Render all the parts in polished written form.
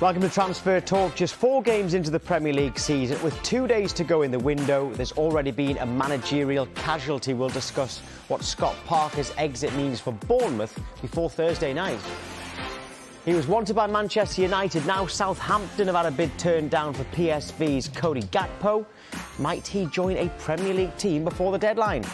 Welcome to Transfer Talk. Just 4 games into the Premier League season, with 2 days to go in the window, there's already been a managerial casualty. We'll discuss what Scott Parker's exit means for Bournemouth before Thursday night. He was wanted by Manchester United. Now Southampton have had a bid turned down for PSV's Cody Gakpo. Might he join a Premier League team before the deadline?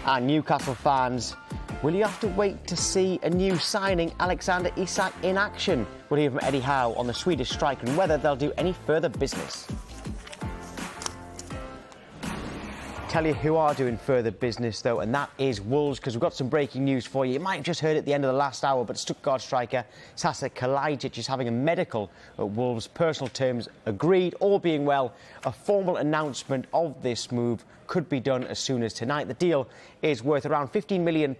And Newcastle fans, will you have to wait to see a new signing, Alexander Isak, in action? We'll hear from Eddie Howe on the Swedish striker and whether they'll do any further business. Tell you who are doing further business, though, and that is Wolves, because we've got some breaking news for you. You might have just heard it at the end of the last hour, but Stuttgart striker Sasa Kalajdzic is having a medical at Wolves. Personal terms agreed. All being well, a formal announcement of this move could be done as soon as tonight. The deal is worth around £15 million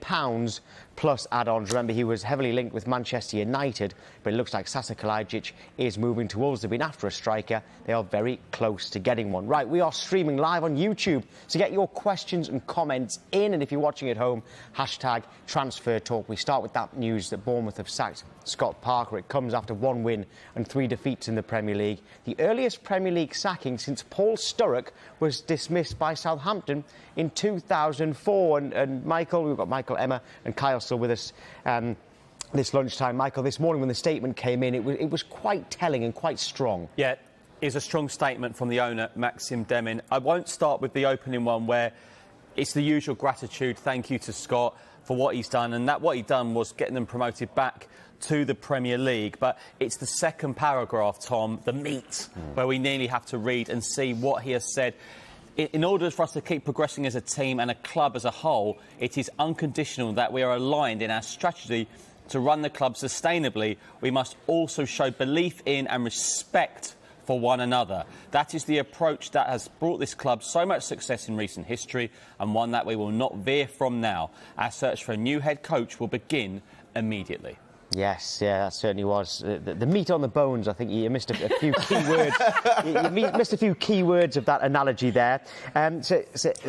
plus add-ons. Remember, he was heavily linked with Manchester United, but it looks like Sasa Kalajdzic is moving to Wolves. They've been after a striker. They are very close to getting one. Right, we are streaming live on YouTube, so get your questions and comments in, and if you're watching at home, hashtag Transfer Talk. We start with that news that Bournemouth have sacked Scott Parker. It comes after 1 win and 3 defeats in the Premier League. The earliest Premier League sacking since Paul Sturrock was dismissed by Southampton in 2004. And Michael, we've got Michael, Emma and Kyle still with us this lunchtime. Michael, this morning when the statement came in, it was quite telling and quite strong. Yeah, it's a strong statement from the owner, Maxim Demin. I won't start with the opening one where it's the usual gratitude, thank you to Scott for what he's done, and that what he done was getting them promoted back to the Premier League. But it's the second paragraph, Tom, the meat, where we nearly have to read and see what he has said. In order for us to keep progressing as a team and a club as a whole, it is unconditional that we are aligned in our strategy to run the club sustainably. We must also show belief in and respect for one another. That is the approach that has brought this club so much success in recent history, and one that we will not veer from now. Our search for a new head coach will begin immediately. Yes, yeah, that certainly was. The meat on the bones, I think you missed a few key words. You missed a few key words of that analogy there. So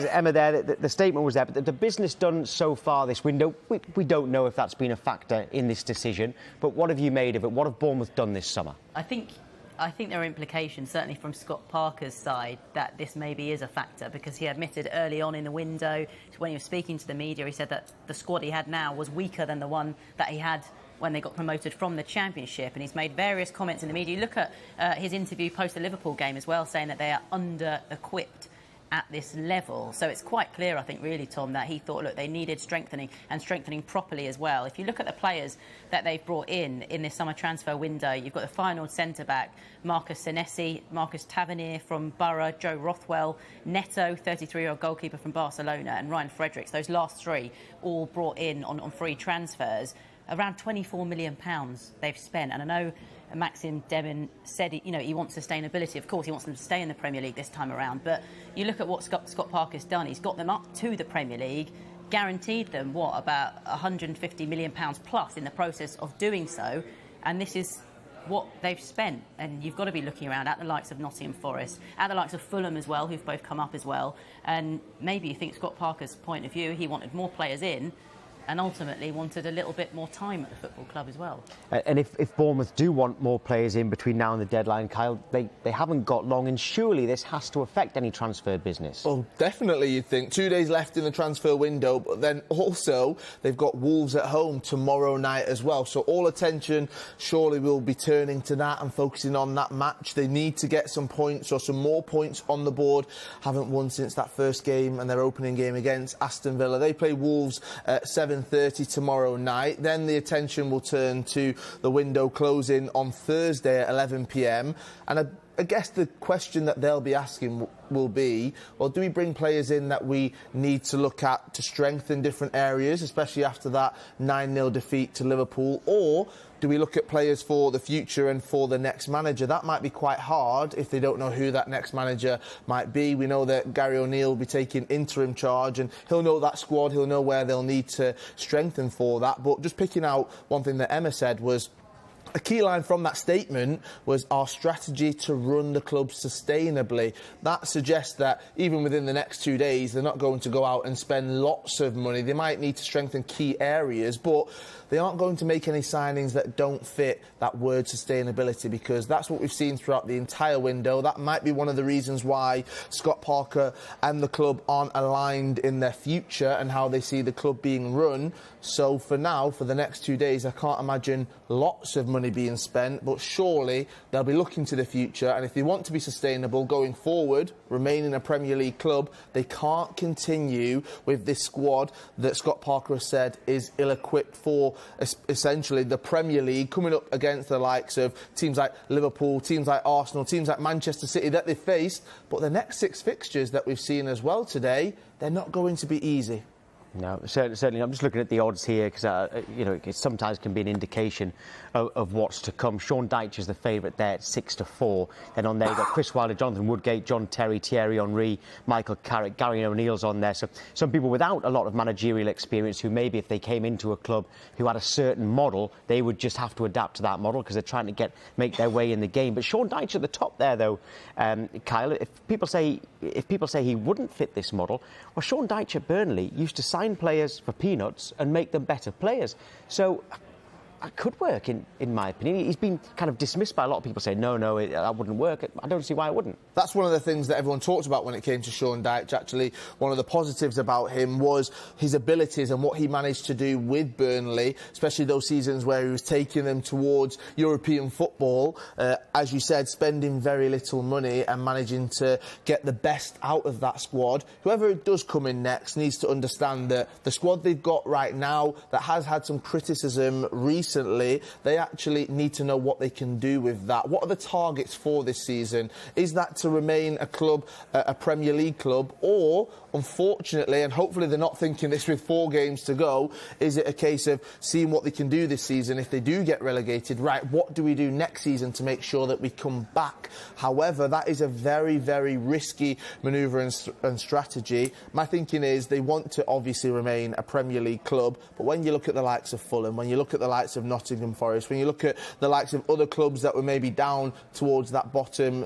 Emma, there, the statement was there, but the business done so far this window, we don't know if that's been a factor in this decision, but what have you made of it? What have Bournemouth done this summer? I think there are implications, certainly from Scott Parker's side, that this maybe is a factor, because he admitted early on in the window, when he was speaking to the media, he said that the squad he had now was weaker than the one that he had when they got promoted from the Championship, and he's made various comments in the media. You look at his interview post the Liverpool game as well, saying that they are under-equipped at this level. So it's quite clear, I think, really, Tom, that he thought, look, they needed strengthening, and strengthening properly as well. If you look at the players that they've brought in this summer transfer window, you've got the final centre-back, Marcus Senesi, Marcus Tavernier from Borough, Joe Rothwell, Neto, 33-year-old goalkeeper from Barcelona, and Ryan Fredericks. Those last 3 all brought in on free transfers. Around £24 million they've spent, and I know Maxim Demin said he wants sustainability. Of course, he wants them to stay in the Premier League this time around. But you look at what Scott Parker's done. He's got them up to the Premier League, guaranteed them about £150 million plus in the process of doing so, and this is what they've spent. And you've got to be looking around at the likes of Nottingham Forest, at the likes of Fulham as well, who've both come up as well. And maybe you think Scott Parker's point of view, he wanted more players in, and ultimately wanted a little bit more time at the football club as well. And if Bournemouth do want more players in between now and the deadline, Kyle, they haven't got long, and surely this has to affect any transfer business. Well, definitely, you'd think. 2 days left in the transfer window, but then also they've got Wolves at home tomorrow night as well. So all attention surely will be turning to that and focusing on that match. They need to get some points, or some more points on the board. Haven't won since that first game and their opening game against Aston Villa. They play Wolves at 7:30 tomorrow night. Then the attention will turn to the window closing on Thursday at 11 p.m. And I guess the question that they'll be asking will be, well, do we bring players in that we need to look at to strengthen different areas, especially after that 9-0 defeat to Liverpool, or do we look at players for the future and for the next manager? That might be quite hard if they don't know who that next manager might be. We know that Gary O'Neill will be taking interim charge, and he'll know that squad, he'll know where they'll need to strengthen for that. But just picking out one thing that Emma said was, a key line from that statement was our strategy to run the club sustainably. That suggests that even within the next 2 days, they're not going to go out and spend lots of money. They might need to strengthen key areas, but they aren't going to make any signings that don't fit that word sustainability, because that's what we've seen throughout the entire window. That might be one of the reasons why Scott Parker and the club aren't aligned in their future and how they see the club being run. So for now, for the next 2 days, I can't imagine lots of money being spent, but surely they'll be looking to the future, and if they want to be sustainable going forward, remaining a Premier League club, they can't continue with this squad that Scott Parker has said is ill-equipped for essentially the Premier League, coming up against the likes of teams like Liverpool, teams like Arsenal, teams like Manchester City that they've faced. But the next 6 fixtures that we've seen as well today, they're not going to be easy. No, certainly. I'm just looking at the odds here because, it sometimes can be an indication of what's to come. Sean Dyche is the favourite there at 6-4. Then on there you've got Chris Wilder, Jonathan Woodgate, John Terry, Thierry Henry, Michael Carrick, Gary O'Neill's on there. So some people without a lot of managerial experience who maybe if they came into a club who had a certain model, they would just have to adapt to that model because they're trying to make their way in the game. But Sean Dyche at the top there, though, Kyle, if people say he wouldn't fit this model, well, Sean Dyche at Burnley used to sign players for peanuts and make them better players. So that could work, in my opinion. He's been kind of dismissed by a lot of people saying, no, that wouldn't work. I don't see why it wouldn't. That's one of the things that everyone talked about when it came to Sean Dyche, actually. One of the positives about him was his abilities and what he managed to do with Burnley, especially those seasons where he was taking them towards European football. As you said, spending very little money and managing to get the best out of that squad. Whoever does come in next needs to understand that the squad they've got right now that has had some criticism recently, they actually need to know what they can do with that. What are the targets for this season? Is that to remain a club, a Premier League club, or, unfortunately, and hopefully they're not thinking this with 4 games to go, is it a case of seeing what they can do this season if they do get relegated? Right, what do we do next season to make sure that we come back? However, that is a very, very risky manoeuvre and strategy. My thinking is they want to obviously remain a Premier League club, but when you look at the likes of Fulham, when you look at the likes of Nottingham Forest, when you look at the likes of other clubs that were maybe down towards that bottom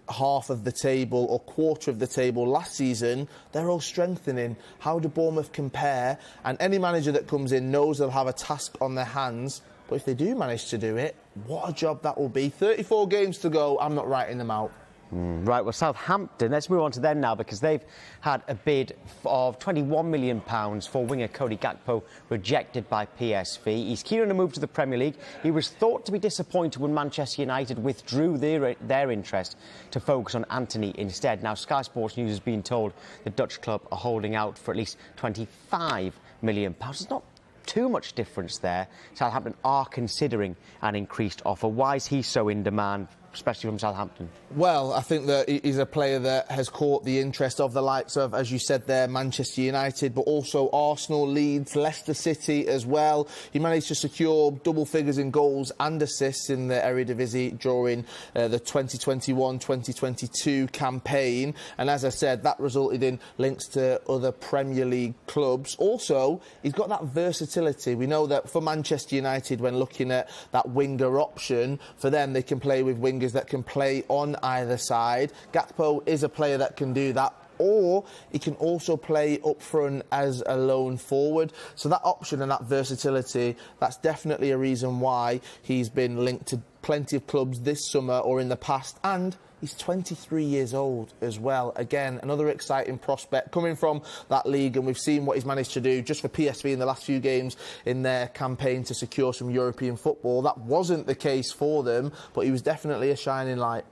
half of the table or quarter of the table last season, they're all strengthening. How do Bournemouth compare? And any manager that comes in knows they'll have a task on their hands, but if they do manage to do it, what a job that will be. 34 games to go, I'm not writing them out. Right, well, Southampton, let's move on to them now because they've had a bid of £21 million for winger Cody Gakpo rejected by PSV. He's keen on a move to the Premier League. He was thought to be disappointed when Manchester United withdrew their interest to focus on Antony instead. Now, Sky Sports News has been told the Dutch club are holding out for at least £25 million. It's not too much difference there. Southampton are considering an increased offer. Why is he so in demand, especially from Southampton? Well, I think that he's a player that has caught the interest of the likes of, as you said there, Manchester United, but also Arsenal, Leeds, Leicester City as well. He managed to secure double figures in goals and assists in the Eredivisie during the 2021-2022 campaign. And as I said, that resulted in links to other Premier League clubs. Also, he's got that versatility. We know that for Manchester United, when looking at that winger option, for them, they can play with wingers that can play on either side. Gakpo is a player that can do that, or he can also play up front as a lone forward. So that option and that versatility, that's definitely a reason why he's been linked to plenty of clubs this summer or in the past, and he's 23 years old as well. Again, another exciting prospect coming from that league, and we've seen what he's managed to do just for PSV in the last few games in their campaign to secure some European football. That wasn't the case for them, but he was definitely a shining light.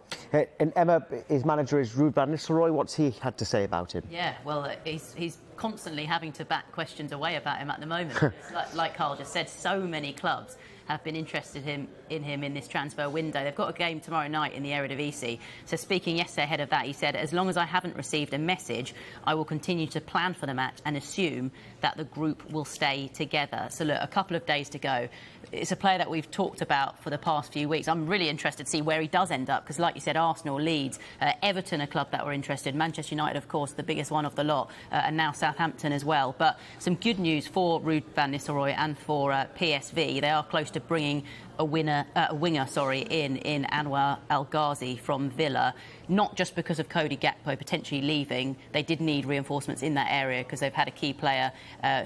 And Emma, his manager is Ruud van Nistelrooy. What's he had to say about him? Yeah, well, he's constantly having to bat questions away about him at the moment. like Carl just said, so many clubs have been interested in him in this transfer window. They've got a game tomorrow night in the Eredivisie. So speaking yesterday ahead of that, he said, as long as I haven't received a message, I will continue to plan for the match and assume that the group will stay together. So look, a couple of days to go. It's a player that we've talked about for the past few weeks. I'm really interested to see where he does end up, because like you said, Arsenal, Leeds, Everton, a club that were interested, Manchester United, of course, the biggest one of the lot, and now Southampton as well. But some good news for Ruud van Nistelrooy and for PSV. They are close to bringing a winger in Anwar El Ghazi from Villa, not just because of Cody Gakpo potentially leaving. They did need reinforcements in that area because they've had a key player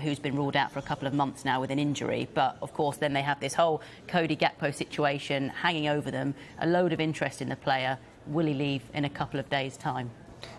who's been ruled out for a couple of months now with an injury. But of course, then they have this whole Cody Gakpo situation hanging over them. A load of interest in the player. Will he leave in a couple of days' time?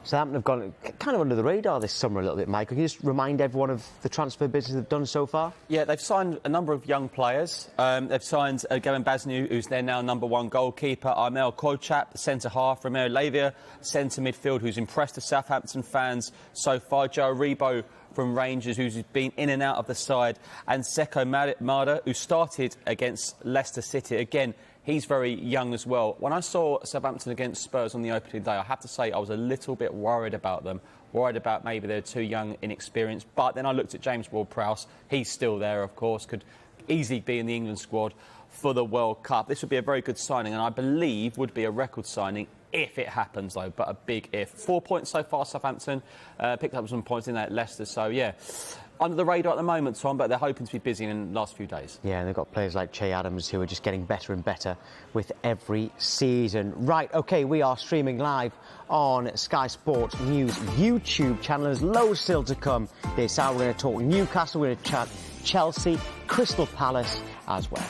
Southampton have gone kind of under the radar this summer a little bit, Michael. Can you just remind everyone of the transfer business they've done so far? Yeah, they've signed a number of young players. They've signed Gavin Baznu, who's their now #1 goalkeeper, Armel Kochap, the centre-half, Romeo Lavia, centre midfield, who's impressed the Southampton fans so far, Joe Aribo from Rangers, who's been in and out of the side, and Seko Mada, who started against Leicester City. Again, he's very young as well. When I saw Southampton against Spurs on the opening day, I have to say I was a little bit worried about them. Worried about maybe they're too young, inexperienced. But then I looked at James Ward-Prowse. He's still there, of course, could easily be in the England squad for the World Cup. This would be a very good signing, and I believe would be a record signing if it happens, though, but a big if. 4 points so far, Southampton. Picked up some points in that Leicester, so yeah. Under the radar at the moment, Tom, but they're hoping to be busy in the last few days. Yeah, and they've got players like Che Adams who are just getting better and better with every season. Right, OK, we are streaming live on Sky Sports News YouTube channel. There's loads still to come this hour. We're going to talk Newcastle, we're going to chat Chelsea, Crystal Palace as well.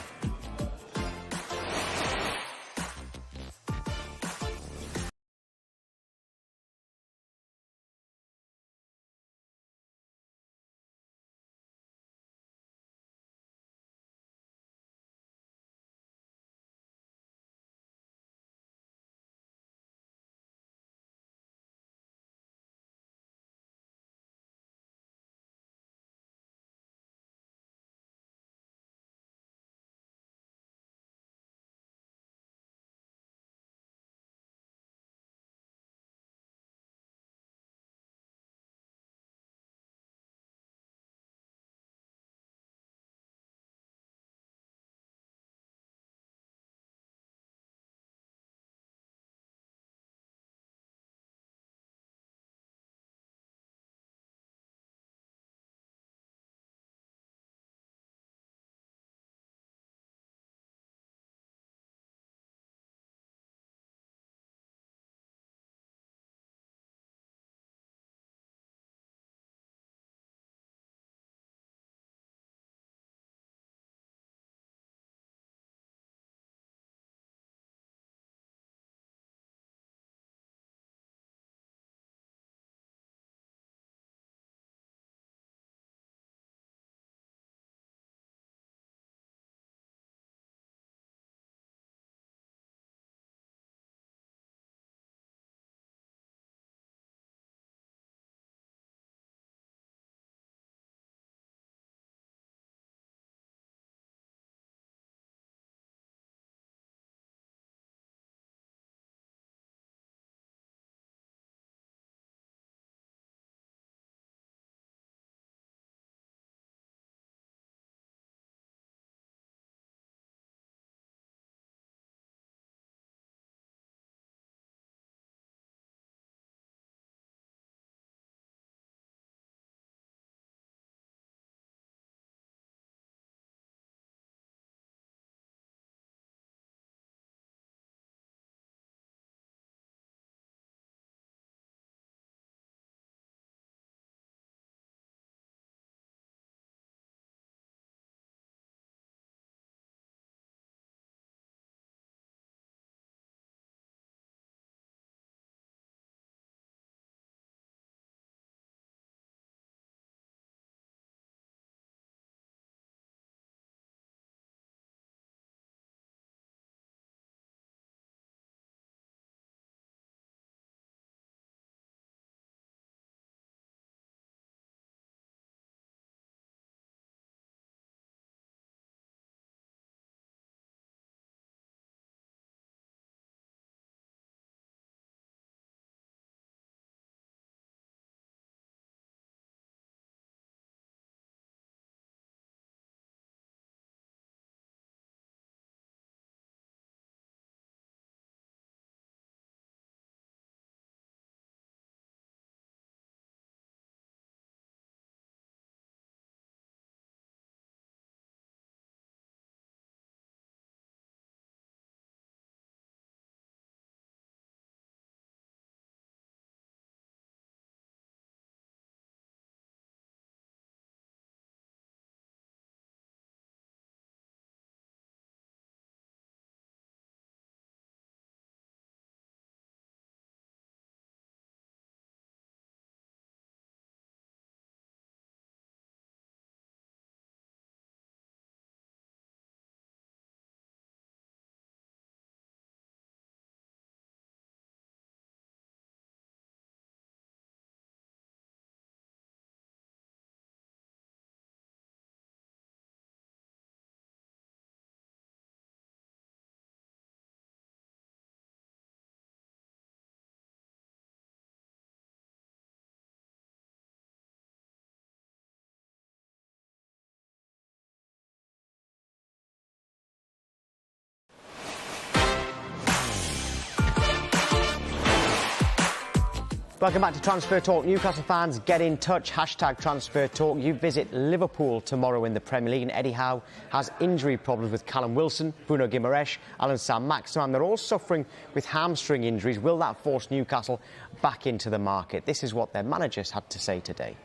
Welcome back to Transfer Talk. Newcastle fans, get in touch. Hashtag Transfer Talk. You visit Liverpool tomorrow in the Premier League, and Eddie Howe has injury problems with Callum Wilson, Bruno Guimaraes, Alan Saint-Maximin. They're all suffering with hamstring injuries. Will that force Newcastle back into the market? This is what their managers had to say today.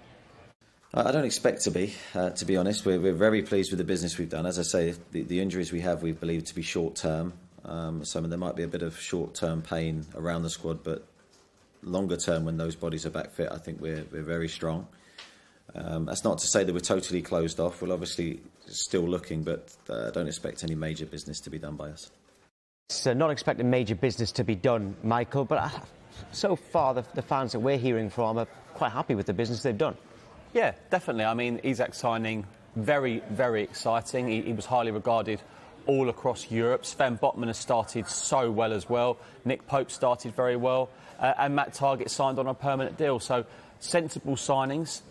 I don't expect to be honest. We're very pleased with the business we've done. As I say, the injuries we have, we believe to be short-term. So there might be a bit of short-term pain around the squad, but longer term, when those bodies are back fit, I think we're very strong. That's not to say that we're totally closed off. We're obviously still looking, but I don't expect any major business to be done by us. So not expecting major business to be done, Michael, but so far the fans that we're hearing from are quite happy with the business they've done. Yeah, definitely. I mean, Isak signing, very, very exciting. He was highly regarded all across Europe. Sven Botman has started so well as well. Nick Pope started very well. And Matt Targett signed on a permanent deal. So sensible signings.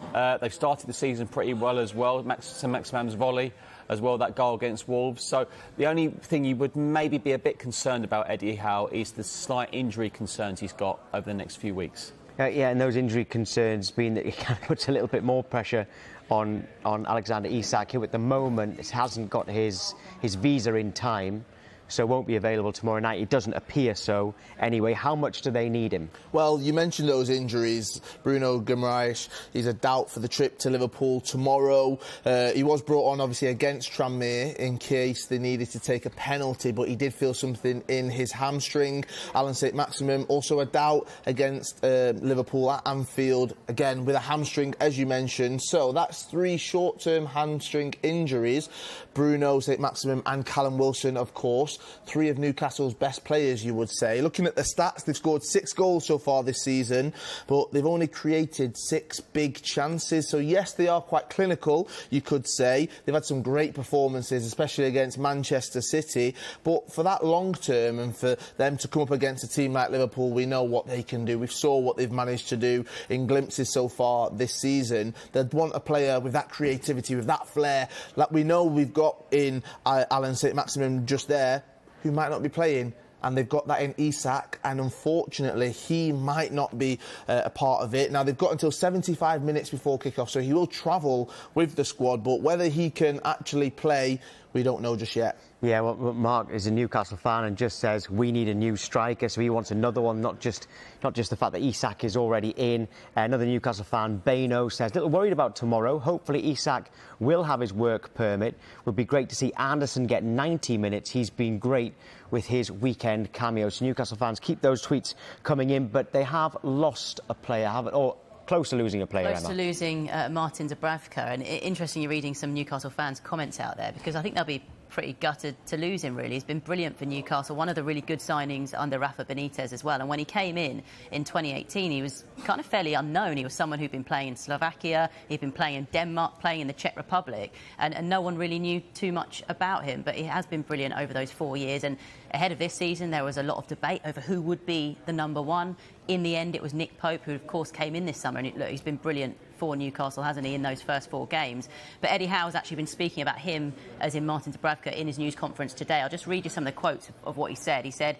They've started the season pretty well as well. Saint-Maximin's volley as well, that goal against Wolves. So the only thing you would maybe be a bit concerned about Eddie Howe is the slight injury concerns he's got over the next few weeks. Yeah, and those injury concerns mean that it kind of puts a little bit more pressure on Alexander Isak, who at the moment hasn't got his visa in time, so won't be available tomorrow night. It doesn't appear so. Anyway, how much do they need him? Well, you mentioned those injuries. Bruno Guimaraes, he's a doubt for the trip to Liverpool tomorrow. He was brought on, obviously, against Tranmere in case they needed to take a penalty, but he did feel something in his hamstring. Alan Saint-Maximin, also a doubt against Liverpool at Anfield, again with a hamstring, as you mentioned. So that's 3 short-term hamstring injuries. Bruno, Saint-Maximin and Callum Wilson, of course. 3 of Newcastle's best players, you would say. Looking at the stats, they've scored 6 goals so far this season, but they've only created 6 big chances. So yes, they are quite clinical, you could say. They've had some great performances, especially against Manchester City. But for that long term and for them to come up against a team like Liverpool, we know what they can do. We saw what they've managed to do in glimpses so far this season. They'd want a player with that creativity, with that flair, like we know we've got in Alan Saint-Maximin just there, who might not be playing, and they've got that in Isak, and unfortunately he might not be a part of it. Now, they've got until 75 minutes before kick-off, so he will travel with the squad, but whether he can actually play, we don't know just yet. Yeah, well, Mark is a Newcastle fan and just says we need a new striker, so he wants another one, not just the fact that Isak is already in. Another Newcastle fan, Bano, says, a little worried about tomorrow. Hopefully Isak will have his work permit. Would be great to see Anderson get 90 minutes. He's been great with his weekend cameos. So Newcastle fans, keep those tweets coming in, but they have lost a player, haven't, or close to losing a player, Close to losing Martin Dubravka. And interesting, you're reading some Newcastle fans' comments out there, because I think they'll be pretty gutted to lose him, really. He's been brilliant for Newcastle, one of the really good signings under Rafa Benitez as well. And when he came in 2018, he was kind of fairly unknown. He was someone who'd been playing in Slovakia, he'd been playing in Denmark, playing in the Czech Republic, and no one really knew too much about him. But he has been brilliant over those 4 years. And ahead of this season, there was a lot of debate over who would be the number 1. In the end, it was Nick Pope, who, of course, came in this summer. And look, he's been brilliant for Newcastle, hasn't he, in those first 4 games. But Eddie Howe has actually been speaking about him, as in Martin Dubravka, in his news conference today. I'll just read you some of the quotes of what he said. He said,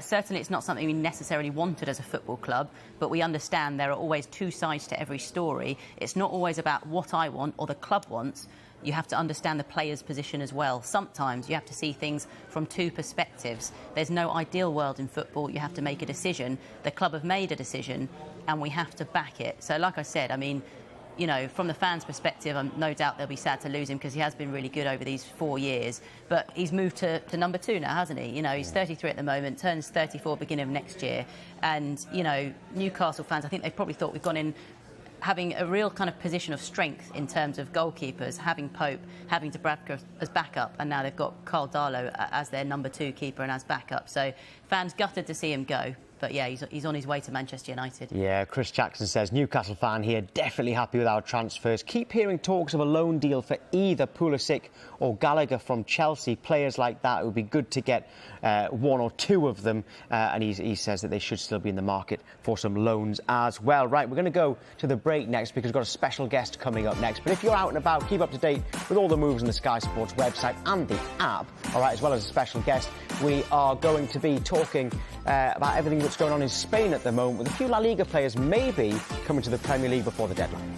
certainly it's not something we necessarily wanted as a football club, but we understand there are always 2 sides to every story. It's not always about what I want or the club wants. You have to understand the player's position as well. Sometimes you have to see things from 2 perspectives. There's no ideal world in football. You have to make a decision. The club have made a decision, and we have to back it. So, like I said, I mean, you know, from the fans' perspective, no doubt they'll be sad to lose him, because he has been really good over these 4 years. But he's moved to number 2 now, hasn't he? You know, he's 33 at the moment, turns 34 beginning of next year. And, you know, Newcastle fans, I think they probably thought we've gone in having a real kind of position of strength in terms of goalkeepers, having Pope, having Dubravka as backup, and now they've got Carl Darlow as their number 2 keeper and as backup. So fans gutted to see him go. But yeah, he's on his way to Manchester United. Yeah, Chris Jackson says, Newcastle fan here, definitely happy with our transfers. Keep hearing talks of a loan deal for either Pulisic or Gallagher from Chelsea. Players like that, it would be good to get 1 or 2 of them. And he says that they should still be in the market for some loans as well. Right, we're going to go to the break next, because we've got a special guest coming up next. But if you're out and about, keep up to date with all the moves on the Sky Sports website and the app. All right, as well as a special guest, we are going to be talking about everything that's what's going on in Spain at the moment, with a few La Liga players maybe coming to the Premier League before the deadline.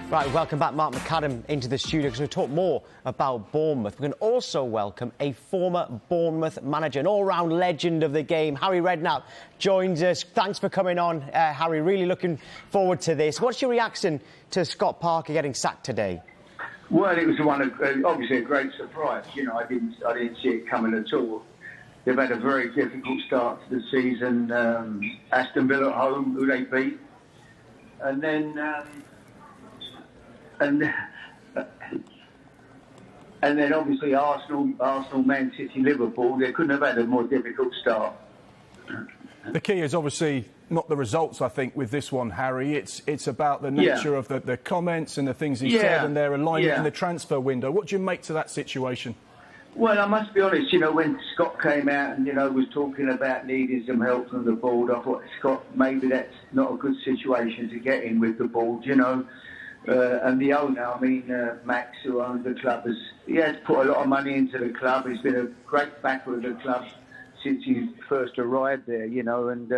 Right, welcome back, Mark McAdam, into the studio because we'll talk more about Bournemouth. We can also welcome a former Bournemouth manager, an all-round legend of the game. Harry Redknapp joins us. Thanks for coming on, Harry. Really looking forward to this. What's your reaction to Scott Parker getting sacked today? Well, it was obviously a great surprise. You know, I didn't see it coming at all. They've had a very difficult start to the season. Aston Villa at home, who they beat, and then. And then obviously Arsenal, Man City, Liverpool, they couldn't have had a more difficult start. The key is obviously not the results, I think, with this one, Harry. It's about the nature of the comments and the things he said and their alignment in the transfer window. What do you make to that situation? Well, I must be honest, you know, when Scott came out and, you know, was talking about needing some help from the board, I thought, Scott, maybe that's not a good situation to get in with the board, you know. And the owner, I mean, Max, who owns the club, he has put a lot of money into the club. He's been a great backer of the club since he first arrived there, you know. And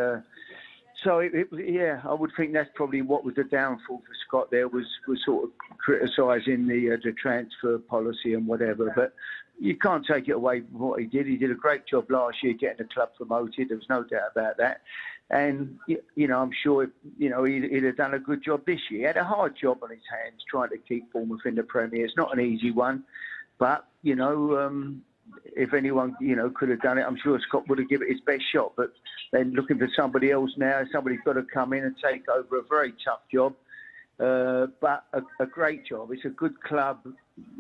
So, yeah, I would think that's probably what was the downfall for Scott there, was sort of criticising the transfer policy and whatever. But you can't take it away from what he did. He did a great job last year getting the club promoted. There was no doubt about that. And, you know, I'm sure, you know, he'd have done a good job this year. He had a hard job on his hands trying to keep Bournemouth in the Premier. It's not an easy one. But, you know, if anyone, you know, could have done it, I'm sure Scott would have given it his best shot. But then looking for somebody else now, somebody's got to come in and take over a very tough job, but a great job. It's a good club,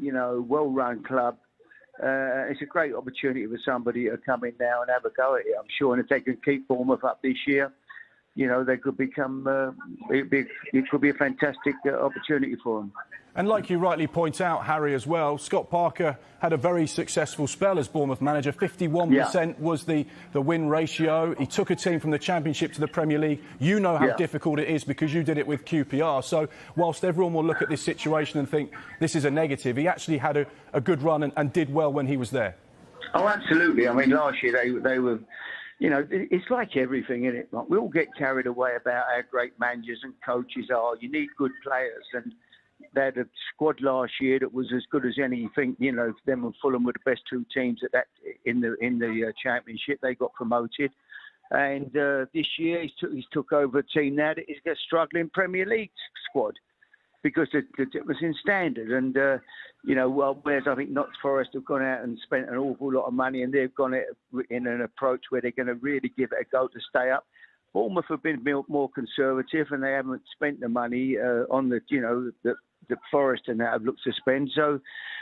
you know, well-run club. It's a great opportunity for somebody to come in now and have a go at it, I'm sure. And if they can keep Bournemouth up this year, you know, they could become, it could be a fantastic opportunity for them. And like you rightly point out, Harry, as well, Scott Parker had a very successful spell as Bournemouth manager. 51% was the win ratio. He took a team from the Championship to the Premier League. You know how difficult it is because you did it with QPR. So whilst everyone will look at this situation and think this is a negative, he actually had a good run and did well when he was there. Oh, absolutely. I mean, last year they were... You know, it's like everything, isn't it? Like, we all get carried away about how great managers and coaches are. You need good players, and they had a squad last year that was as good as anything. You know, them and Fulham were the best two teams at that in the Championship. They got promoted, and this year he's took over a team now that is a struggling Premier League squad because it was in standard. And you know, well, whereas I think Notts Forest have gone out and spent an awful lot of money, and they've gone in an approach where they're going to really give it a go to stay up. Bournemouth have been more conservative, and they haven't spent the money on the, you know, the Forest and that have looked to spend. So,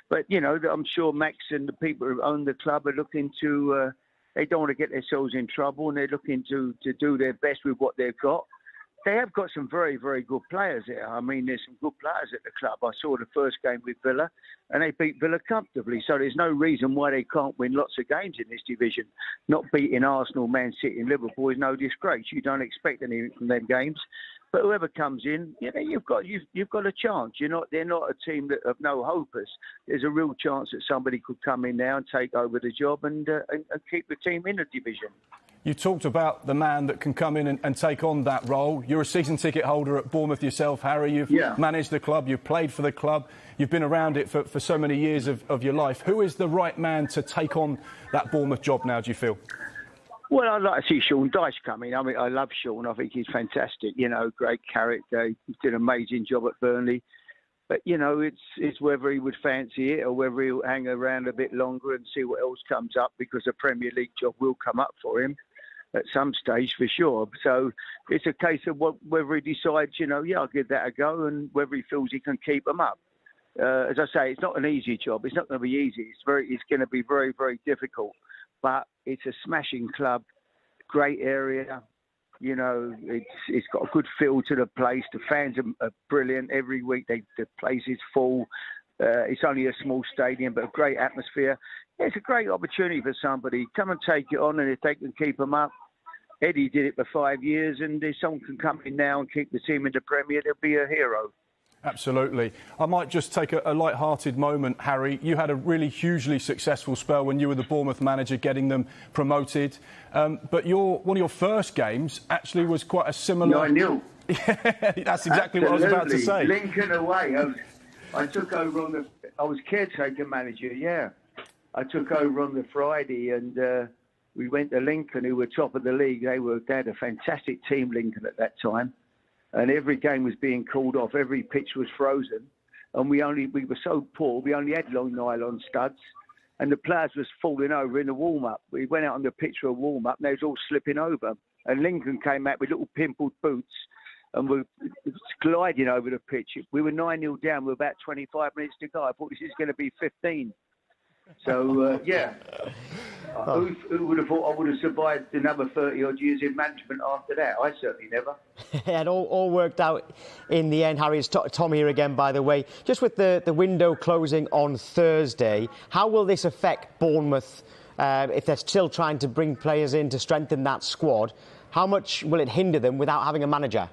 but you know, I'm sure Max and the people who own the club are looking to. They don't want to get themselves in trouble, and they're looking to do their best with what they've got. They have got some very, very good players there. I mean, there's some good players at the club. I saw the first game with Villa, and they beat Villa comfortably. So there's no reason why they can't win lots of games in this division. Not beating Arsenal, Man City and Liverpool is no disgrace. You don't expect anything from them games. But whoever comes in, you know, you've got a chance. They're not a team that have no hopers. There's a real chance that somebody could come in now and take over the job and keep the team in the division. You talked about the man that can come in and take on that role. You're a season ticket holder at Bournemouth yourself, Harry. You've managed the club, you've played for the club, you've been around it for so many years of your life. Who is the right man to take on that Bournemouth job now, do you feel? Well, I'd like to see Sean Dyche come in. I mean, I love Sean. I think he's fantastic. You know, great character. He did an amazing job at Burnley. But, you know, it's whether he would fancy it or whether he'll hang around a bit longer and see what else comes up, because a Premier League job will come up for him at some stage for sure. So it's a case of whether he decides, you know, I'll give that a go, and whether he feels he can keep them up. As I say, it's not an easy job. It's not going to be easy. It's going to be very, very difficult. But it's a smashing club, great area. You know, it's got a good feel to the place. The fans are brilliant. Every week the place is full. It's only a small stadium, but a great atmosphere. Yeah, it's a great opportunity for somebody. Come and take it on, and if they can keep them up. Eddie did it for 5 years, and if someone can come in now and keep the team in the Premier, they'll be a hero. Absolutely. I might just take a light-hearted moment, Harry. You had a really hugely successful spell when you were the Bournemouth manager, getting them promoted. But one of your first games actually was quite a similar... 9-0. Yeah, that's exactly what I was about to say. Lincoln away. I took over I was caretaker manager, yeah. I took over on the Friday, and we went to Lincoln, who were top of the league. They had a fantastic team, Lincoln, at that time. And every game was being called off. Every pitch was frozen. And we were so poor, we only had long nylon studs. And the players was falling over in the warm-up. We went out on the pitch for a warm-up, and they was all slipping over. And Lincoln came out with little pimpled boots and were gliding over the pitch. We were 9-0 down with about 25 minutes to go. I thought this is going to be 15. So, yeah. Who would have thought I would have survived another 30-odd years in management after that? I certainly never. It all worked out in the end, Harry. It's Tom here again, by the way. Just with the window closing on Thursday, how will this affect Bournemouth if they're still trying to bring players in to strengthen that squad? How much will it hinder them without having a manager?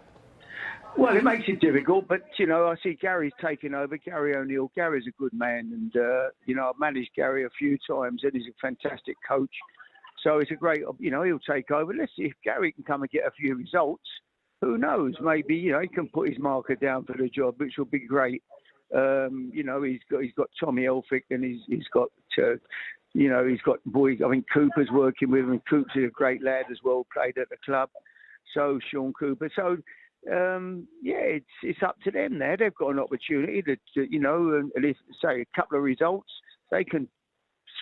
Well, it makes it difficult, but, you know, I see Gary's taking over, Gary O'Neill. Gary's a good man, and, you know, I've managed Gary a few times, and he's a fantastic coach. So it's a great, he'll take over. Let's see if Gary can come and get a few results. Who knows? Maybe, he can put his marker down for the job, which will be great. He's got Tommy Elphick, and he's got boys. I think Cooper's working with him. Cooper's a great lad as well, played at the club. So Sean Cooper. So it's up to them there. They've got an opportunity to and if say a couple of results, they can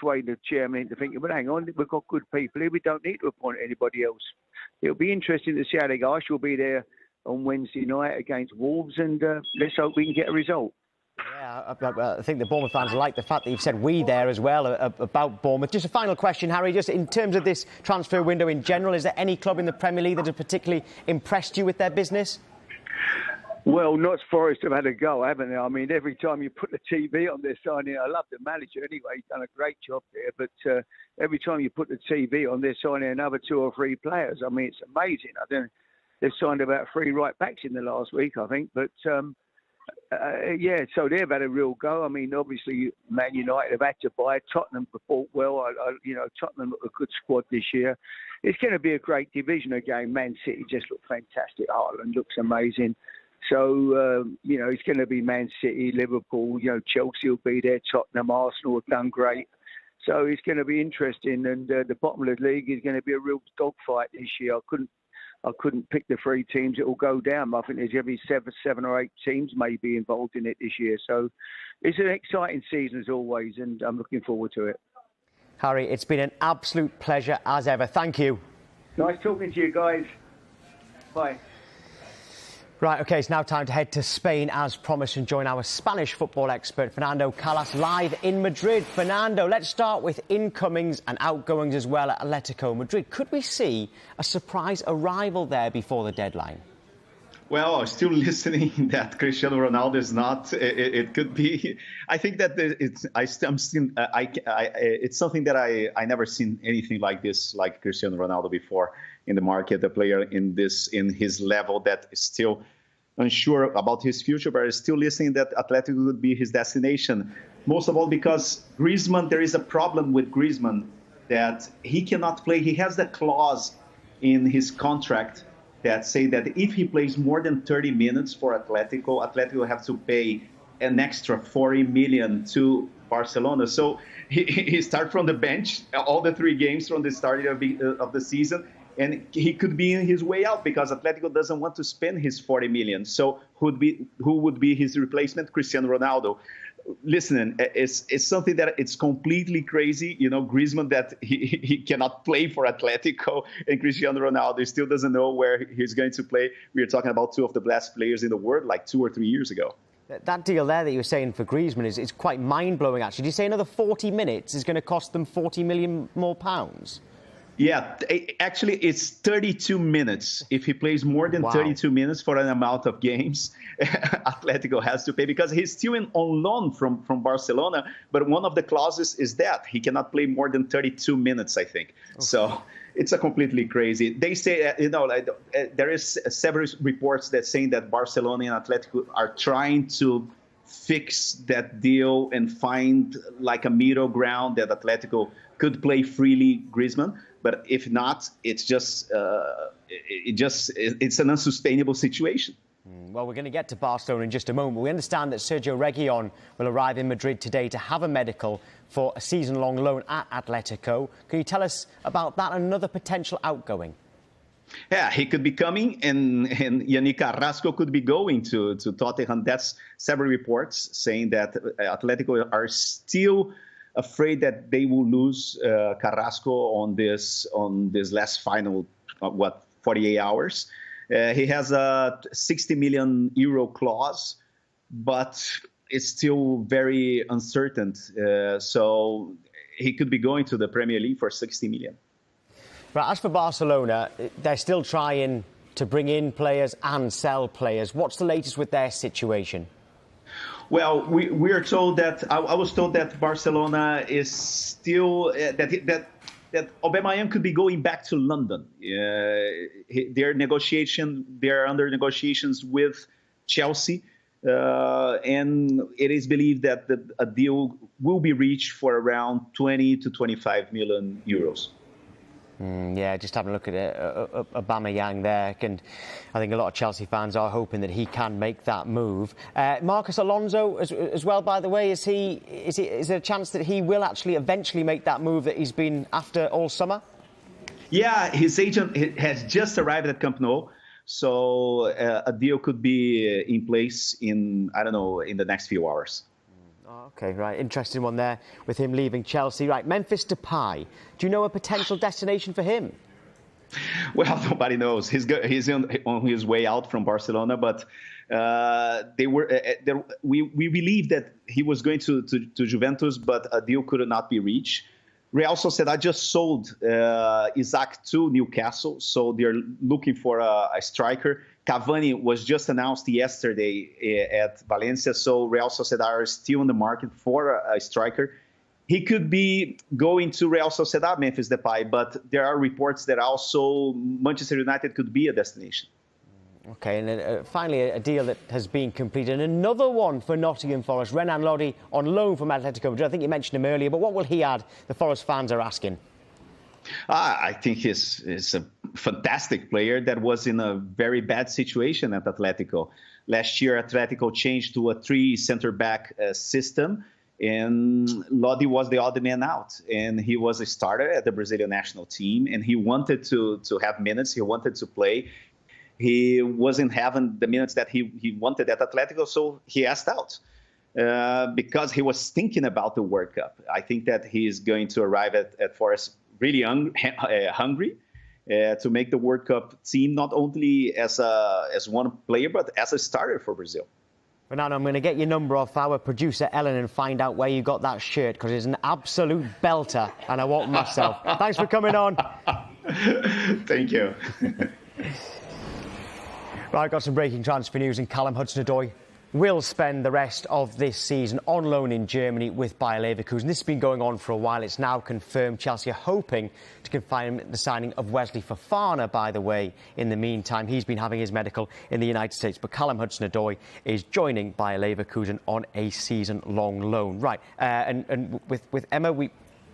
sway the chairman into thinking, well, hang on, we've got good people here. We don't need to appoint anybody else. It'll be interesting to see how they go. I shall be there on Wednesday night against Wolves, and let's hope we can get a result. Yeah, I think the Bournemouth fans like the fact that you've said we there as well about Bournemouth. Just a final question, Harry, just in terms of this transfer window in general, is there any club in the Premier League that has particularly impressed you with their business? Well, Notts Forest have had a go, haven't they? I mean, every time you put the TV on their signing, I love the manager anyway, he's done a great job there, but every time you put the TV on, they're signing another 2 or 3 players. I mean, it's amazing. They've signed about 3 right backs in the last week, I think, but so they've had a real go. I mean, obviously, Man United have had to buy. Tottenham performed well. Tottenham look a good squad this year. It's going to be a great division again. Man City just look fantastic. Ireland looks amazing. So, it's going to be Man City, Liverpool, Chelsea will be there, Tottenham, Arsenal have done great. So it's going to be interesting, and the bottom of the league is going to be a real dogfight this year. I couldn't pick the 3 teams that will go down. I think there's going to be 7 or 8 teams maybe involved in it this year. So it's an exciting season as always, and I'm looking forward to it. Harry, it's been an absolute pleasure as ever. Thank you. Nice talking to you guys. Bye. Right, OK, it's now time to head to Spain as promised and join our Spanish football expert, Fernando Calas, live in Madrid. Fernando, let's start with incomings and outgoings as well at Atletico Madrid. Could we see a surprise arrival there before the deadline? Well, still listening that Cristiano Ronaldo is not. It could be. I think that it's something that I never seen anything like this, like Cristiano Ronaldo before in the market. A player in his level that is still unsure about his future, but is still listening that Atletico would be his destination. Most of all because Griezmann, there is a problem with Griezmann that he cannot play. He has the clause in his contract that say that if he plays more than 30 minutes for Atletico have to pay an extra 40 million to Barcelona. So he starts from the bench all the 3 games from the start of the season, and he could be in his way out because Atletico doesn't want to spend his 40 million. So who would be his replacement? Cristiano Ronaldo. Listen, it's something that it's completely crazy. Griezmann, that he cannot play for Atletico, and Cristiano Ronaldo still doesn't know where he's going to play. We are talking about 2 of the best players in the world, like 2 or 3 years ago. That deal there that you were saying for Griezmann is quite mind-blowing, actually. Did you say another 40 minutes is going to cost them 40 million more pounds? Yeah, actually, it's 32 minutes. If he plays more than 32 minutes for an amount of games, Atletico has to pay because he's still on loan from Barcelona. But one of the clauses is that he cannot play more than 32 minutes, I think. Okay. So it's a completely crazy. They say, there is several reports that saying that Barcelona and Atletico are trying to fix that deal and find like a middle ground that Atletico could play freely Griezmann. But if not, it's it's an unsustainable situation. Well, we're going to get to Barcelona in just a moment. We understand that Sergio Reguilon will arrive in Madrid today to have a medical for a season-long loan at Atletico. Can you tell us about that and another potential outgoing? Yeah, he could be coming, and Yannick Carrasco could be going to Tottenham. That's several reports saying that Atletico are still afraid that they will lose Carrasco on this last final 48 hours. He has a 60 million euro clause, but it's still very uncertain. So he could be going to the Premier League for 60 million. Right, as for Barcelona, they're still trying to bring in players and sell players. What's the latest with their situation? Well, we are told that I was told that Barcelona is still that Aubameyang could be going back to London. They're under negotiations with Chelsea, and it is believed that a deal will be reached for around 20 to 25 million euros. Yeah, just having a look at Aubameyang there, and I think a lot of Chelsea fans are hoping that he can make that move. Marcos Alonso as well, by the way, is there a chance that he will actually eventually make that move that he's been after all summer? Yeah, his agent has just arrived at Camp Nou, so a deal could be in place in the next few hours. OK, right, interesting one there with him leaving Chelsea. Right, Memphis Depay, do you know a potential destination for him? Well, nobody knows. He's on his way out from Barcelona, but we believe that he was going to Juventus, but a deal could not be reached. Real Sociedad just sold Isaac to Newcastle, so they're looking for a striker. Cavani was just announced yesterday at Valencia, so Real Sociedad are still on the market for a striker. He could be going to Real Sociedad, Memphis Depay, but there are reports that also Manchester United could be a destination. OK, and then, finally a deal that has been completed. Another one for Nottingham Forest, Renan Lodi on loan from Atletico Madrid. I think you mentioned him earlier, but what will he add? The Forest fans are asking. I think he's a fantastic player that was in a very bad situation at Atletico. Last year, Atletico changed to a 3 centre-back system, and Lodi was the odd man out. And he was a starter at the Brazilian national team, and he wanted to have minutes. He wanted to play. He wasn't having the minutes that he wanted at Atletico, so he asked out. Because he was thinking about the World Cup. I think that he's going to arrive at Forest really hungry to make the World Cup team, not only as one player, but as a starter for Brazil. Fernando, I'm going to get your number off our producer, Ellen, and find out where you got that shirt, because it's an absolute belter, and I want myself. Thanks for coming on. Thank you. Right, got some breaking transfer news, and Callum Hudson-Odoi will spend the rest of this season on loan in Germany with Bayer Leverkusen. This has been going on for a while. It's now confirmed. Chelsea are hoping to confirm the signing of Wesley Fofana, by the way. In the meantime, he's been having his medical in the United States. But Callum Hudson-Odoi is joining Bayer Leverkusen on a season-long loan. Right, and with Emma, we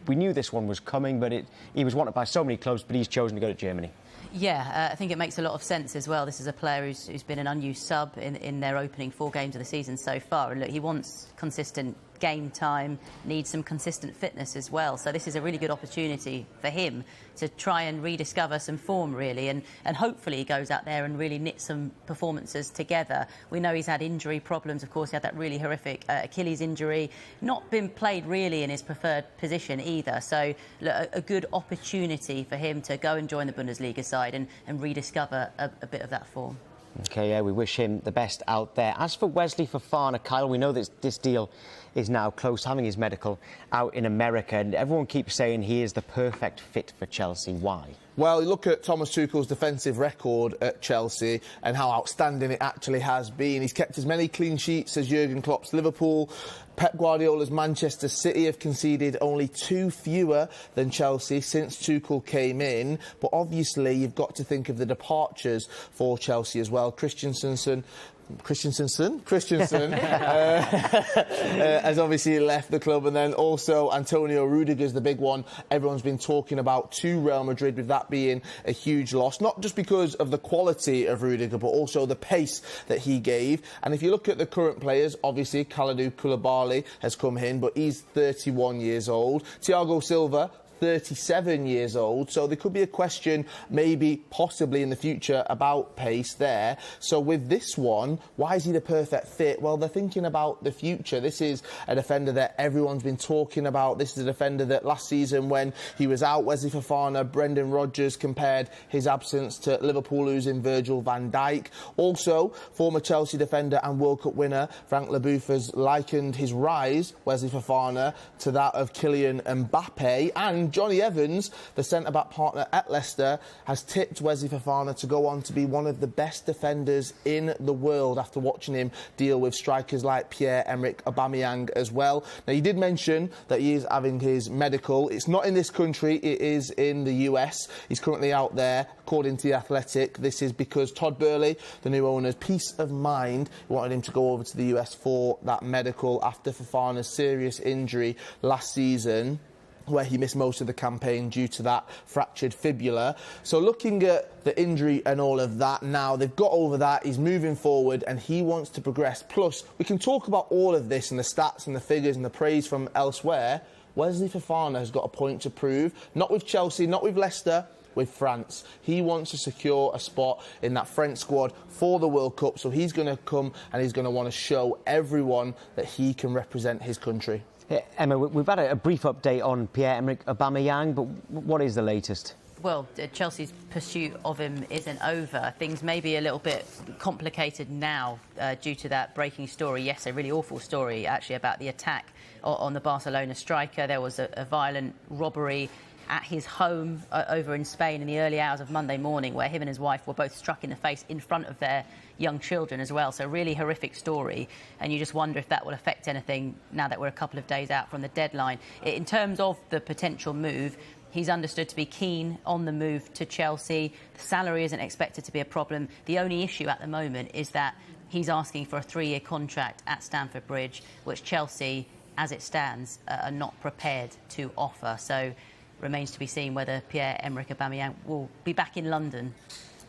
knew this one was coming, but he was wanted by so many clubs, but he's chosen to go to Germany. Yeah, I think it makes a lot of sense as well. This is a player who's been an unused sub in their opening 4 games of the season so far. And look, he wants consistent game time, needs some consistent fitness as well. So this is a really good opportunity for him to try and rediscover some form, really, and hopefully he goes out there and really knits some performances together. We know he's had injury problems. Of course, he had that really horrific Achilles injury, not been played really in his preferred position either. So look, a good opportunity for him to go and join the Bundesliga side and rediscover a bit of that form. OK, yeah, we wish him the best out there. As for Wesley Fofana, Kyle, we know that this deal is now close, having his medical out in America, and everyone keeps saying he is the perfect fit for Chelsea. Why? Well, you look at Thomas Tuchel's defensive record at Chelsea and how outstanding it actually has been. He's kept as many clean sheets as Jurgen Klopp's Liverpool. Pep Guardiola's Manchester City have conceded only 2 fewer than Chelsea since Tuchel came in. But obviously, you've got to think of the departures for Chelsea as well. Christensen has obviously left the club, and then also Antonio Rudiger's the big one everyone's been talking about to Real Madrid, with that being a huge loss, not just because of the quality of Rudiger but also the pace that he gave. And if you look at the current players, obviously Kalidou Koulibaly has come in, but he's 31 years old. Thiago Silva, 37 years old, so there could be a question, maybe, possibly in the future, about pace there. So with this one, why is he the perfect fit? Well, they're thinking about the future. This is a defender that everyone's been talking about. This is a defender that last season, when he was out, Wesley Fofana, Brendan Rodgers compared his absence to Liverpool losing Virgil van Dijk. Also, former Chelsea defender and World Cup winner Frank Leboeuf has likened his rise, Wesley Fofana, to that of Kylian Mbappe, and Johnny Evans, the centre-back partner at Leicester, has tipped Wesley Fofana to go on to be one of the best defenders in the world after watching him deal with strikers like Pierre-Emerick Aubameyang as well. Now, you did mention that he is having his medical. It's not in this country, it is in the US. He's currently out there, according to The Athletic. This is because Todd Burley, the new owner's peace of mind, wanted him to go over to the US for that medical after Fofana's serious injury last season. where he missed most of the campaign due to that fractured fibula. So looking at the injury and all of that now, they've got over that, he's moving forward and he wants to progress. Plus, we can talk about all of this and the stats and the figures and the praise from elsewhere. Wesley Fofana has got a point to prove, not with Chelsea, not with Leicester, with France. He wants to secure a spot in that French squad for the World Cup, so he's going to come and he's going to want to show everyone that he can represent his country. Emma, we've had a brief update on Pierre-Emerick Aubameyang, but what is the latest? Well, Chelsea's pursuit of him isn't over. Things may be a little bit complicated now due to that breaking story. Yes, a really awful story, actually, about the attack on the Barcelona striker. There was a violent robbery at his home over in Spain in the early hours of Monday morning, where him and his wife were both struck in the face in front of their young children as well. So really horrific story, and you just wonder if that will affect anything now that we're a couple of days out from the deadline. In terms of the potential move, he's understood to be keen on the move to Chelsea. The salary isn't expected to be a problem. The only issue at the moment is that he's asking for a 3-year contract at Stamford Bridge, which Chelsea, as it stands, are not prepared to offer. So remains to be seen whether Pierre-Emerick Aubameyang will be back in London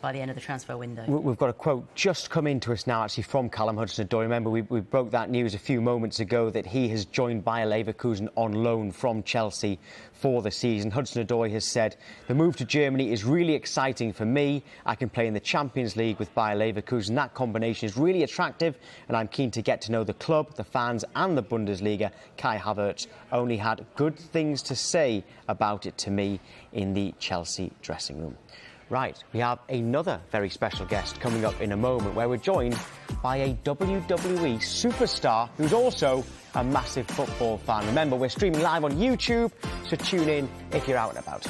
by the end of the transfer window. We've got a quote just come into us now, actually, from Callum Hudson-Odoi. Remember, we broke that news a few moments ago that he has joined Bayer Leverkusen on loan from Chelsea for the season. Hudson-Odoi has said, the move to Germany is really exciting for me. I can play in the Champions League with Bayer Leverkusen. That combination is really attractive, and I'm keen to get to know the club, the fans and the Bundesliga. Kai Havertz only had good things to say about it to me in the Chelsea dressing room. Right, we have another very special guest coming up in a moment, where we're joined by a WWE superstar who's also a massive football fan. Remember, we're streaming live on YouTube, so tune in if you're out and about.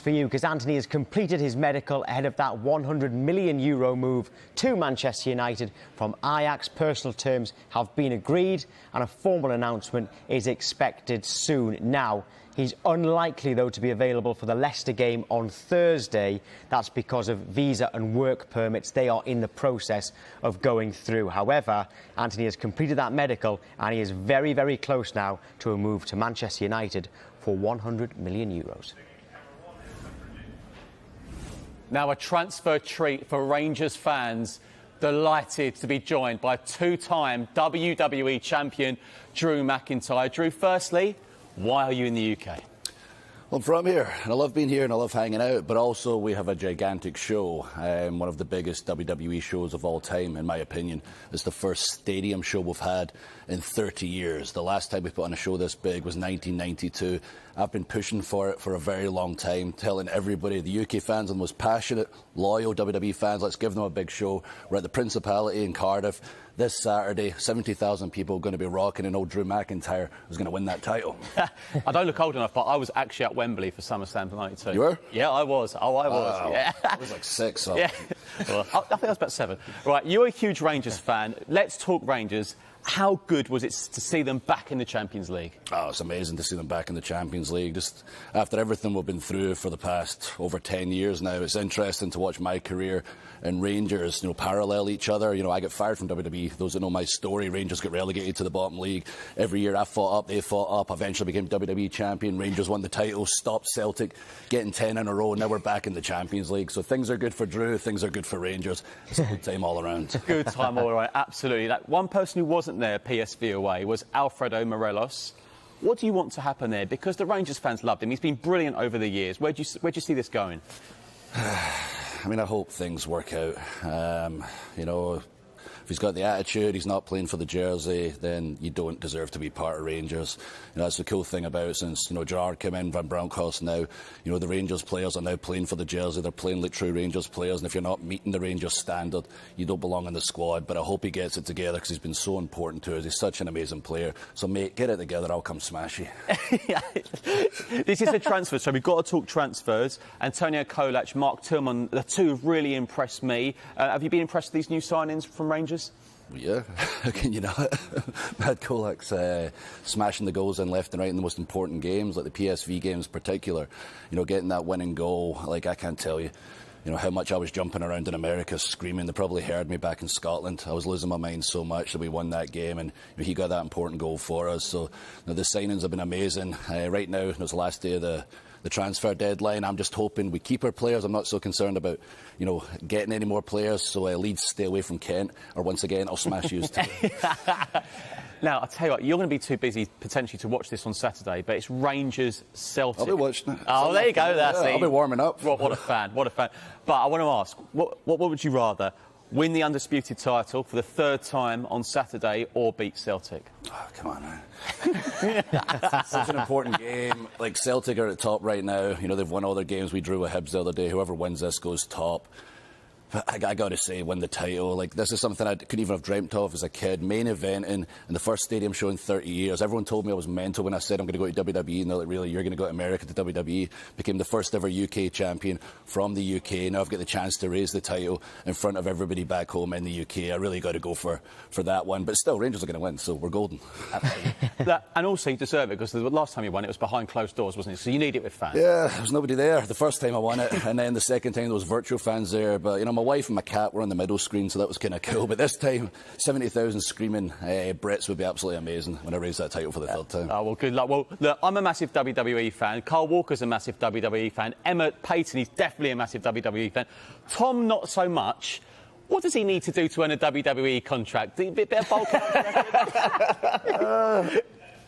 for you, because Anthony has completed his medical ahead of that €100 million move to Manchester United from Ajax. Personal terms have been agreed and a formal announcement is expected soon. Now, he's unlikely, though, to be available for the Leicester game on Thursday. That's because of visa and work permits. They are in the process of going through. However, Anthony has completed that medical and he is very, very close now to a move to Manchester United for €100 million. Now, a transfer treat for Rangers fans. Delighted to be joined by two-time WWE champion Drew McIntyre. Drew, firstly, why are you in the UK? Well, I'm from here, and I love being here and I love hanging out, but also we have a gigantic show, one of the biggest WWE shows of all time, in my opinion. It's the first stadium show we've had in 30 years. The last time we put on a show this big was 1992. I've been pushing for it for a very long time, telling everybody, the UK fans are the most passionate, loyal WWE fans, let's give them a big show. We're at the Principality in Cardiff this Saturday. 70,000 people going to be rocking, and old Drew McIntyre is going to win that title. I don't look old enough, but I was actually at Wembley for SummerSlam 92. You were? Yeah, I was. Oh, I was. Wow. Yeah. I was like 6. So. Yeah. Well, I think I was about 7. Right, you're a huge Rangers fan. Let's talk Rangers. How good was it to see them back in the Champions League? Oh, it's amazing to see them back in the Champions League. Just after everything we've been through for the past over 10 years now, it's interesting to watch my career and Rangers, parallel each other. I get fired from WWE. Those that know my story, Rangers get relegated to the bottom league. Every year I fought up, they fought up. Eventually became WWE champion. Rangers won the title, stopped Celtic getting 10 in a row. Now we're back in the Champions League. So things are good for Drew, things are good for Rangers. It's a good time all around. Good time all around, absolutely. That one person who wasn't there PSV away was Alfredo Morelos. What do you want to happen there? Because the Rangers fans loved him. He's been brilliant over the years. Where do you see this going? I mean, I hope things work out. If he's got the attitude, he's not playing for the jersey, then you don't deserve to be part of Rangers. That's the cool thing about it, since, Gerrard came in, Van Bronckhorst now, the Rangers players are now playing for the jersey. They're playing like true Rangers players, and if you're not meeting the Rangers standard, you don't belong in the squad. But I hope he gets it together, because he's been so important to us. He's such an amazing player. So, mate, get it together, I'll come smash you. This is a transfer, so we've got to talk transfers. Antonio Kovac, Mark Tillman, the two have really impressed me. Have you been impressed with these new signings from Rangers? Well, yeah, how can you not? Matt Kolak's smashing the goals in left and right in the most important games, like the PSV games in particular. Getting that winning goal, I can't tell you. How much I was jumping around in America screaming. They probably heard me back in Scotland. I was losing my mind so much that we won that game, and he got that important goal for us. So the signings have been amazing. Right now, it's the last day of the transfer deadline. I'm just hoping we keep our players. I'm not so concerned about, getting any more players. So Leeds, stay away from Kent, or once again, I'll smash you too. Now, I'll tell you what, you're going to be too busy potentially to watch this on Saturday, but it's Rangers Celtic. I'll be watching it. Oh, there you go. That's it. I'll be warming up. What a fan. What a fan. But I want to ask, what would you rather? Win the undisputed title for the 3rd time on Saturday, or beat Celtic? Oh, come on, man. Such an important game. Celtic are at the top right now. They've won all their games. We drew with Hibs the other day. Whoever wins this goes top. But I got to say, win the title. This is something I couldn't even have dreamt of as a kid. Main eventing in the first stadium show in 30 years. Everyone told me I was mental when I said I'm going to go to WWE, and they're like, really, you're going to go to America to WWE? Became the first ever UK champion from the UK. Now I've got the chance to raise the title in front of everybody back home in the UK. I really got to go for that one. But still, Rangers are going to win, so we're golden. Absolutely. And also, you deserve it, because the last time you won it was behind closed doors, wasn't it? So you need it with fans. Yeah, there was nobody there the first time I won it, and then the second time there was virtual fans there. But, my wife and my cat were on the middle screen, so that was kind of cool. But this time, 70,000 screaming Brits would be absolutely amazing when I raise that title for the 3rd time. Oh, well, good luck. Well, look, I'm a massive WWE fan. Carl Walker's a massive WWE fan. Emma Payton is definitely a massive WWE fan. Tom, not so much. What does he need to do to earn a WWE contract? A bit of bulk out?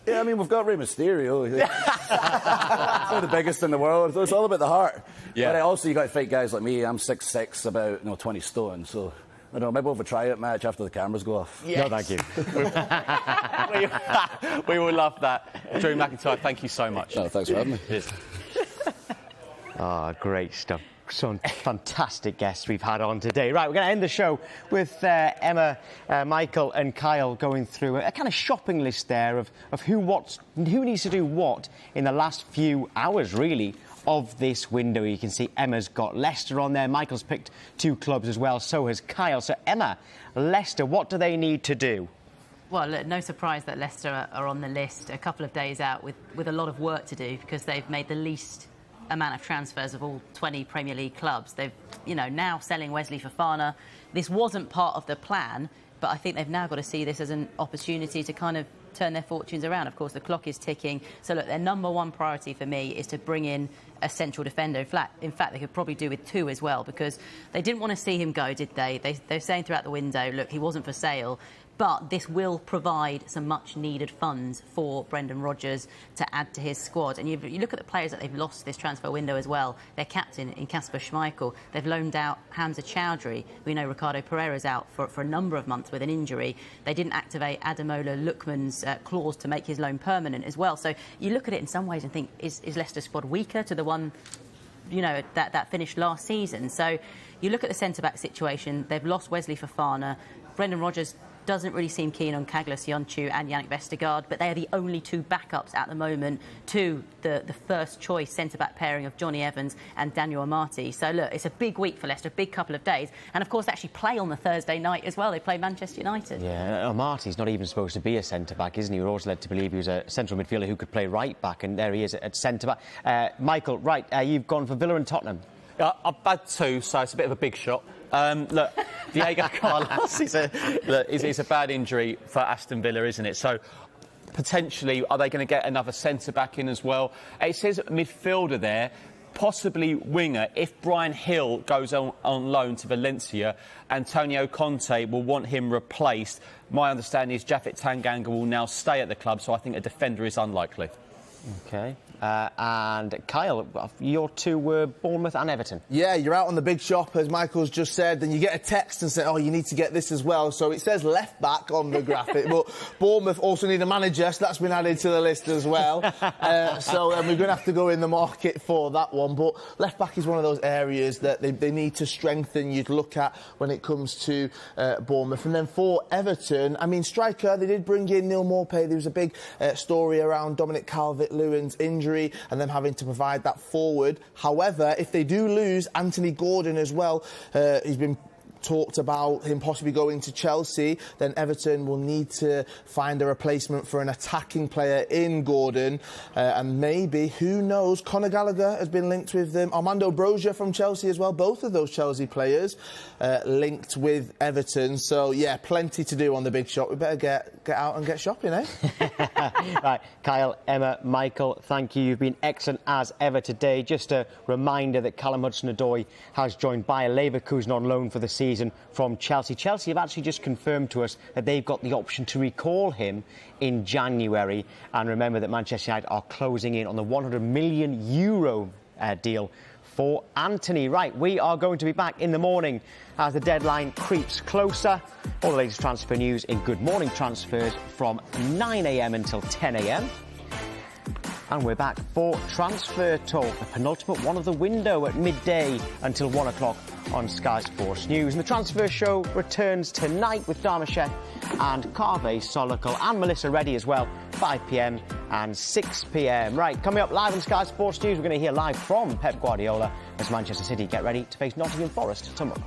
Yeah, I mean, we've got Rey Mysterio. He's the biggest in the world, so it's all about the heart. Yeah. But also, you got to fight guys like me. I'm 6'6", about 20 stone, so I don't know, maybe we'll have a tryout match after the cameras go off. Yes. No, thank you. we will love that. Drew McIntyre, thank you so much. No, thanks for having me. Cheers. Great stuff. Some fantastic guests we've had on today. Right, we're going to end the show with Emma, Michael and Kyle going through a kind of shopping list there of who needs to do what in the last few hours, really, of this window. You can see Emma's got Leicester on there. Michael's picked 2 clubs as well, so has Kyle. So, Emma, Leicester, what do they need to do? Well, look, no surprise that Leicester are on the list a couple of days out with a lot of work to do, because they've made the least amount of transfers of all 20 Premier League clubs. They've, now selling Wesley Fofana. This wasn't part of the plan, but I think they've now got to see this as an opportunity to kind of turn their fortunes around. Of course, the clock is ticking. So, look, their number one priority for me is to bring in a central defender. In fact, they could probably do with 2 as well, because they didn't want to see him go, did they? They're saying throughout the window, look, he wasn't for sale. But this will provide some much-needed funds for Brendan Rodgers to add to his squad. And you look at the players that they've lost this transfer window as well. Their captain in Kasper Schmeichel. They've loaned out Hamza Chowdhury. We know Ricardo Pereira's out for a number of months with an injury. They didn't activate Ademola Lookman's clause to make his loan permanent as well. So you look at it in some ways and think, is Leicester's squad weaker to the one, that finished last season? So you look at the centre-back situation. They've lost Wesley Fofana. Brendan Rodgers doesn't really seem keen on Kaglas Yonchu and Yannick Vestergaard, but they are the only 2 backups at the moment to the first choice centre-back pairing of Johnny Evans and Daniel Amati. So, look, it's a big week for Leicester, a big couple of days. And, of course, they actually play on the Thursday night as well. They play Manchester United. Yeah, Amati's not even supposed to be a centre-back, isn't he? We're also led to believe he was a central midfielder who could play right-back, and there he is at centre-back. Michael, right, you've gone for Villa and Tottenham. I've had 2, so it's a bit of a big shot. Look, Diego Carlos is a bad injury for Aston Villa, isn't it? So, potentially, are they going to get another centre-back in as well? It says midfielder there, possibly winger. If Brian Hill goes on loan to Valencia, Antonio Conte will want him replaced. My understanding is Japhet Tanganga will now stay at the club, so I think a defender is unlikely. OK. And Kyle, your 2 were Bournemouth and Everton. Yeah, you're out on the big shop, as Michael's just said, then you get a text and say, oh, you need to get this as well. So it says left back on the graphic, but Bournemouth also need a manager, so that's been added to the list as well. So we're going to have to go in the market for that one. But left back is one of those areas that they need to strengthen. You'd look at when it comes to Bournemouth. And then for Everton, I mean, striker, they did bring in Neil Maupay. There was a big story around Dominic Calvert-Lewin's injury and them having to provide that forward. However, if they do lose Anthony Gordon as well, he's been talked about him possibly going to Chelsea, then Everton will need to find a replacement for an attacking player in Gordon, and maybe, who knows, Conor Gallagher has been linked with them, Armando Broja from Chelsea as well, both of those Chelsea players linked with Everton. So yeah, plenty to do on the big shop. We better get out and get shopping, eh? Right, Kyle, Emma, Michael, thank you. You've been excellent as ever today. Just a reminder that Callum Hudson-Odoi has joined Bayer Leverkusen on loan for the season from Chelsea. Chelsea have actually just confirmed to us that they've got the option to recall him in January. And remember that Manchester United are closing in on the €100 million deal for Anthony. Right, we are going to be back in the morning as the deadline creeps closer. All the latest transfer news in Good Morning Transfers from 9 a.m. until 10 a.m. And we're back for Transfer Talk, the penultimate one of the window at midday until 1 o'clock on Sky Sports News. And the Transfer Show returns tonight with Dharma Sheikh and Kaveh Solokal and Melissa Reddy as well, 5 p.m. and 6 p.m. Right, coming up live on Sky Sports News, we're going to hear live from Pep Guardiola as Manchester City get ready to face Nottingham Forest tomorrow.